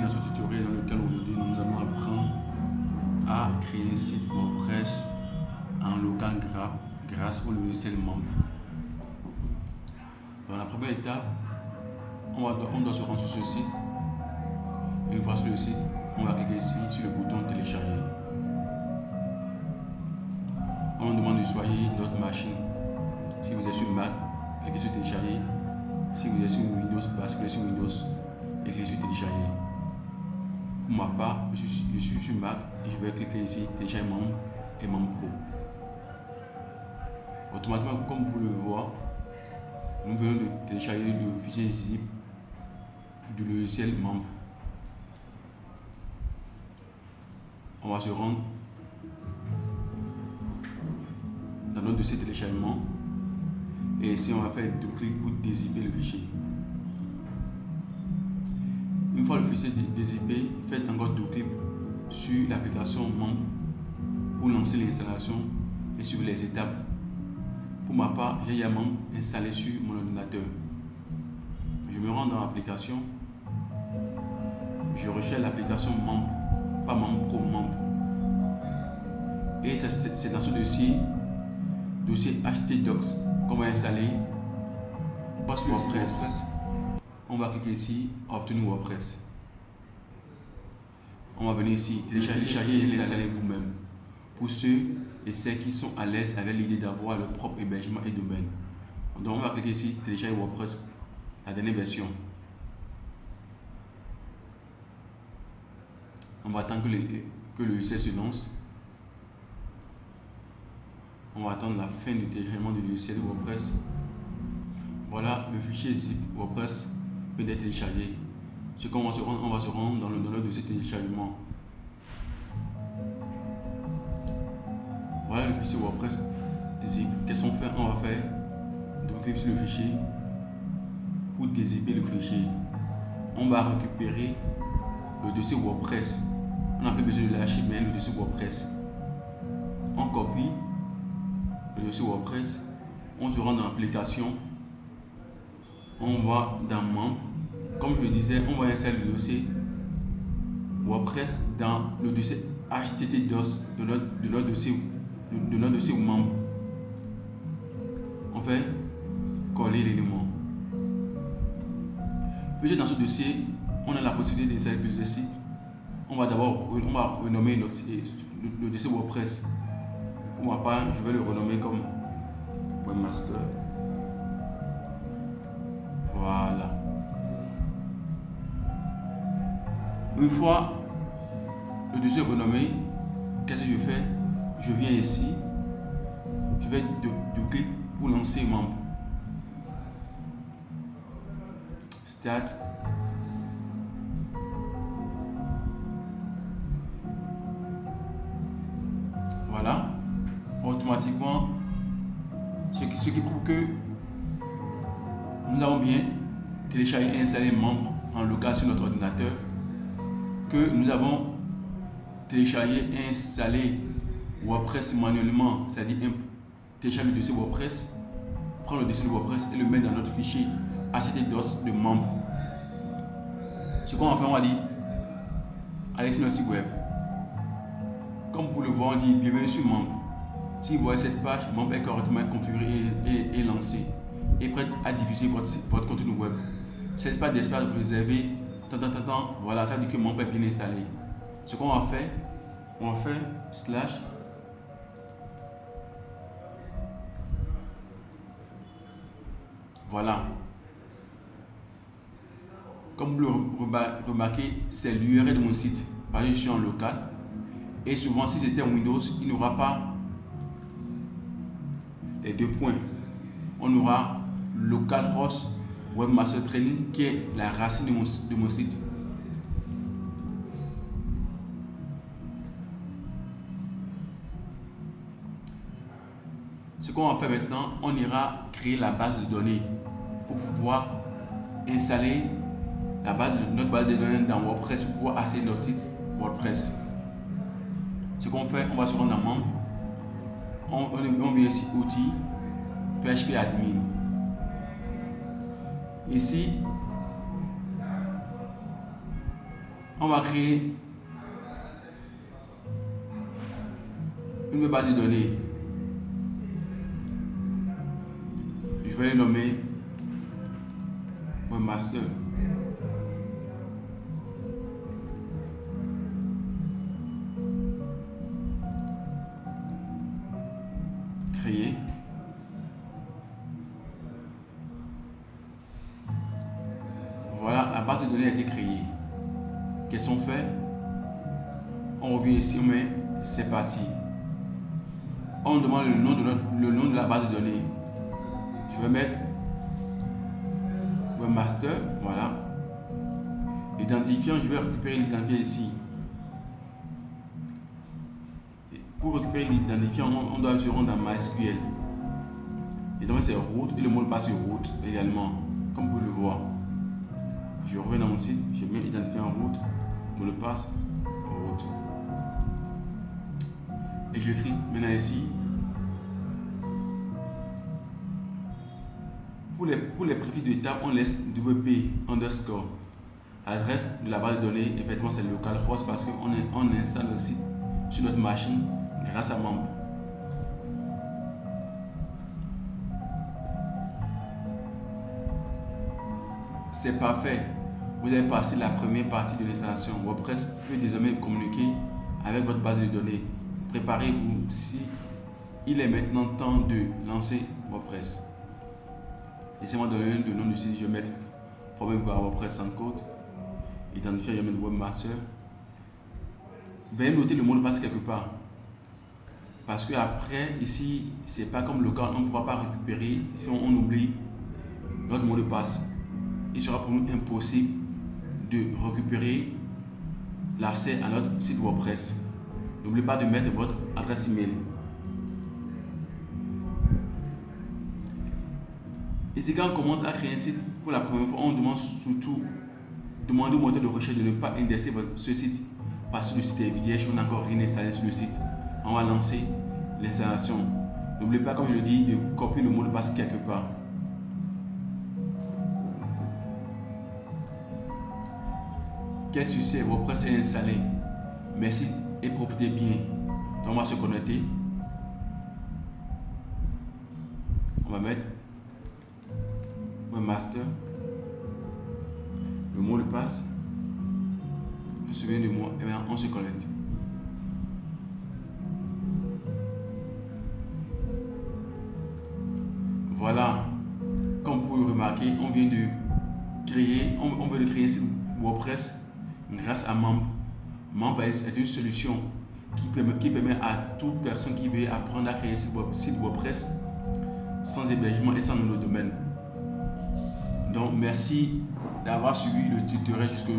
dans ce tutoriel dans lequel aujourd'hui nous allons apprendre à créer un site WordPress en local grâce au logiciel membre. Dans la première étape, on doit se rendre sur ce site. Une fois sur le site, on va cliquer ici sur le bouton télécharger. On nous demande de choisir notre machine. Si vous êtes sur Mac, cliquez sur télécharger. Si vous êtes sur Windows, basculez sur Windows et cliquez sur télécharger. Pour ma part, je suis sur Mac et je vais cliquer ici télécharger membre et membre pro. Automatiquement, comme vous le voyez, nous venons de télécharger le fichier zip du logiciel membre. On va se rendre dans notre dossier téléchargement et ici on va faire double-clic pour dézipper le fichier. Une fois le fichier dézippé, faites encore double-clic sur l'application membre pour lancer l'installation et suivre les étapes. Pour ma part, j'ai un membre installé sur mon ordinateur. Je me rends dans l'application, je recherche l'application membre, pas membre pro, membre. Et c'est dans ce dossier htdocs qu'on va installer. Parce que WordPress, on va cliquer ici obtenir WordPress. On va venir ici télécharger et l'installer vous-même. Pour ceux et celles qui sont à l'aise avec l'idée d'avoir leur propre hébergement et domaine. Donc on va cliquer ici télécharger WordPress, la dernière version. On va attendre que le logiciel se lance. On va attendre la fin du téléchargement du logiciel WordPress. Voilà, le fichier zip WordPress peut être téléchargé. Ce qu'on va se rendre dans le dossier téléchargement. Voilà le fichier WordPress zip. Qu'est-ce qu'on fait? On va faire double-clic sur le fichier pour dézipper le fichier. On va récupérer le dossier WordPress. On n'a plus besoin de l'HTML, le dossier WordPress. On copie le dossier WordPress. On se rend dans l'application. On va dans membre. Comme je le disais, on va insérer le dossier WordPress dans le dossier htdocs de notre dossier membre. On fait coller l'élément. Puis dans ce dossier, on a la possibilité d'insérer plusieurs sites. On va renommer le dossier WordPress. Pour ma part, je vais le renommer comme Webmaster. Voilà. Une fois le dossier renommé, qu'est-ce que je fais? Je viens ici, je vais double-clic pour lancer membre. Start. Voilà. Automatiquement, ce qui prouve que nous avons bien téléchargé et installé membre en local sur notre ordinateur, que nous avons téléchargé et installé WordPress manuellement, c'est-à-dire télécharger le dossier WordPress, prendre le dossier de WordPress et le mettre dans notre fichier htdocs de membre. Ce qu'on va faire, on va dire aller sur notre site web. Comme vous le voyez, on dit bienvenue sur membre. Si vous voyez cette page, membre est correctement configuré et lancé et prêt à diffuser votre contenu web. Cette page d'espace réservé, voilà, ça veut dire que membre est bien installé. Ce qu'on va faire, on va faire slash voilà. Comme vous le remarquez, c'est l'URL de mon site. Parce que je suis en local. Et souvent, si c'était en Windows, il n'y aura pas les deux points. On aura localhost webmaster training qui est la racine de mon site. Ce qu'on va faire maintenant, on ira créer la base de données pour pouvoir installer notre base de données dans WordPress pour pouvoir accéder à notre site WordPress. Ce qu'on fait, on va se rendre dans membre. On vient ici outils, PHP admin. Ici, On va créer une nouvelle base de données. Je vais le nommer Webmaster. Créer. Voilà, la base de données a été créée. Qu'est-ce qu'on fait? On revient ici, on met c'est parti. On demande le nom de la base de données. Je vais mettre Webmaster, voilà. Identifiant, je vais récupérer l'identifiant ici. Et pour récupérer l'identifiant, on doit se rendre dans MySQL. Et donc c'est route et le mot de passe est route également, comme vous le voyez. Je reviens dans mon site, je mets identifiant route, mot de passe route. Et j'écris maintenant ici. Pour les préfixes d'étape, on laisse WP underscore. L'adresse de la base de données, effectivement, c'est localhost parce qu'on installe le site sur notre machine grâce à membre. C'est parfait. Vous avez passé la première partie de l'installation. WordPress peut désormais communiquer avec votre base de données. Préparez-vous si il est maintenant temps de lancer WordPress. Laissez-moi donner le nom du site. Je vais mettre formez-vous à WordPress sans code. Identifier, je vais mettre Webmaster. Veuillez noter le mot de passe quelque part. Parce que après, ici, c'est pas comme local, on ne pourra pas récupérer si on oublie notre mot de passe. Il sera pour nous impossible de récupérer l'accès à notre site WordPress. N'oubliez pas de mettre votre adresse email. Ici, quand on commence à créer un site pour la première fois, on demande surtout demander au moteur de recherche de ne pas indexer ce site parce que le site est vierge, on n'a encore rien installé sur le site. On va lancer l'installation. N'oubliez pas, comme je le dis, de copier le mot de passe quelque part. Quel succès, WordPress est installé. Merci et profitez bien. Donc on va se connecter. On va mettre Webmaster, le mot de passe. Je me souviens de moi et bien on se connecte. Voilà, comme vous pouvez remarquer, on vient de créer, on veut créer un site WordPress grâce à Membre. Membre est une solution qui permet à toute personne qui veut apprendre à créer un site WordPress sans hébergement et sans nom de domaine. Donc merci d'avoir suivi le tutoriel jusqu'au